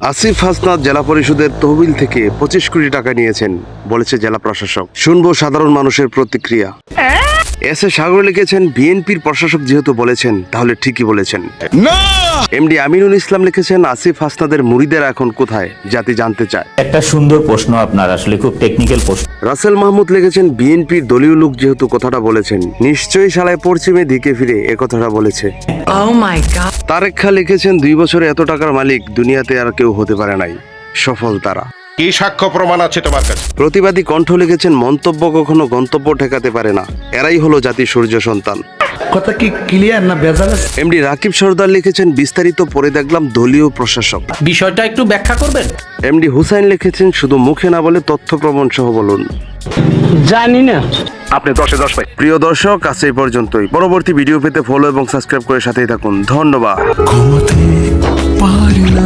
আসিফ হাসনাত জেলা পরিষদের তহবিল থেকে 25 কোটি টাকা নিয়েছেন বলেছে জেলা প্রশাসক। শুনবো সাধারণ মানুষের প্রতিক্রিয়া। এস এ সাগর লিখেছেন, বিএনপির প্রশাসক যেহেতু বলেছেন তাহলে ঠিকই বলেছেন। এমডি আমিনুল ইসলাম লিখেছেন, আসিফ হাসনাদের মুরিদের এখন কোথায়, জাতি জানতে চায়। একটা সুন্দর প্রশ্ন আপনার, আসলে খুব টেকনিক্যাল প্রশ্ন। রাসেল মাহমুদ লিখেছেন, বিএনপির দলীয় লোক যেহেতু কথাটা বলেছেন, নিশ্চয়ই শালায় পশ্চিমে দিকে ফিরে এ কথাটা বলেছে। তারেক খা লিখেছেন, 2 বছরে এত টাকার মালিক দুনিয়াতে আর কেউ হতে পারে নাই, সফল তারা। কি সাক্ষ্য প্রমাণ আছে তোমার কাছে? প্রতিবাদী কণ্ঠ লিখেছেন, মন্তব্য কখনো গন্তব্য ঠেকাতে পারে না, এরাই হলো জাতির সূর্য সন্তান। কথা কি ক্লিয়ার না ভেজাল আছে? এমডি রাকিব সরদার লিখেছেন, বিস্তারিত পড়ে দেখলাম দলীয় প্রশাসক। বিষয়টা একটু ব্যাখ্যা করবেন? এমডি হুসাইন লিখেছেন, শুধু মুখে না বলে তথ্য প্রমাণ সহ বলুন। জানি না। আপনি 10-এ 10 পাই। প্রিয় দর্শক, আজ এই পর্যন্তই। পরবর্তী ভিডিও পেতে ফলো এবং সাবস্ক্রাইব করে সাথেই থাকুন। ধন্যবাদ। ঘুমাতে পারি না,